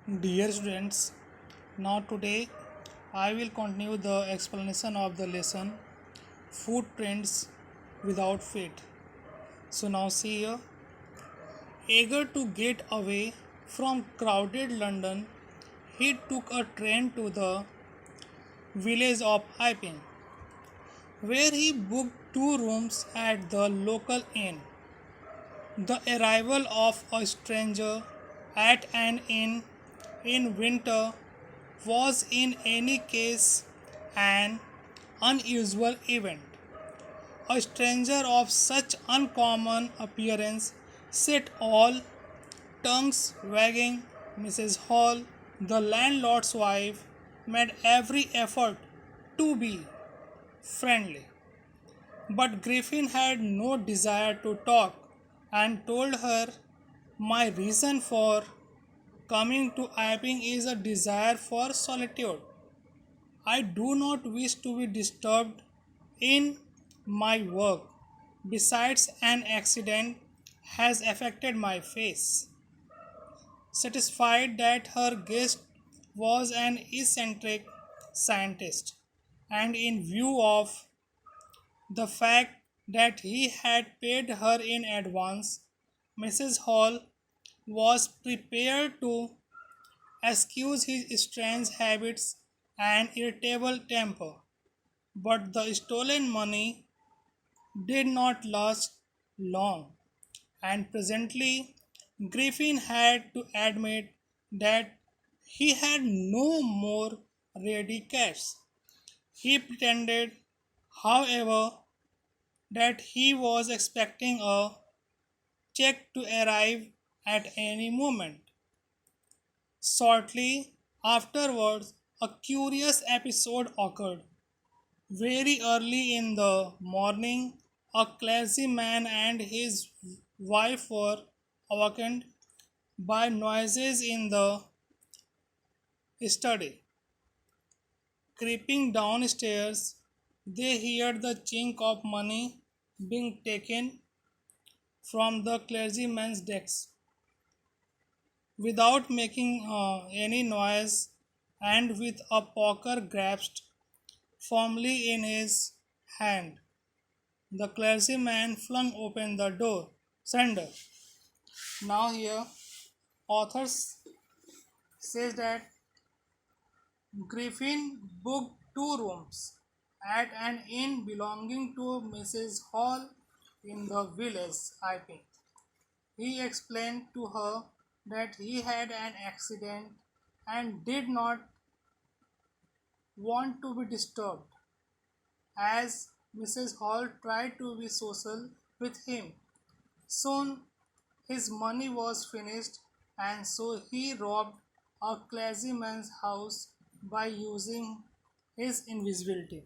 Dear students, now today I will continue the explanation of the lesson Footprints Without Feet. So now see here, eager to get away from crowded London, he took a train to the village of Iping, where he booked 2 rooms at the local inn. The arrival of a stranger at an inn in winter was in any case an unusual event. A stranger of such uncommon appearance set all tongues wagging. Mrs. Hall, the landlord's wife, made every effort to be friendly. But Griffin had no desire to talk and told her, "My reason for coming to Iping is a desire for solitude. I do not wish to be disturbed in my work. Besides, an accident has affected my face." Satisfied that her guest was an eccentric scientist, and in view of the fact that he had paid her in advance, Mrs. Hall was prepared to excuse his strange habits and irritable temper. But the stolen money did not last long, and presently Griffin had to admit that he had no more ready cash. He pretended, however, that he was expecting a check to arrive at any moment. Shortly afterwards, a curious episode occurred. Very early in the morning, a clergyman and his wife were awakened by noises in the study. Creeping downstairs, they heard the chink of money being taken from the clergyman's desk. Without making any noise and with a poker grasped firmly in his hand, the clergyman flung open the door. Surrender. Now here, authors says that Griffin booked 2 rooms at an inn belonging to Mrs. Hall in the village, Iping. He explained to her that he had an accident and did not want to be disturbed, as Mrs. Hall tried to be social with him. Soon his money was finished, and so he robbed a clergyman's house by using his invisibility.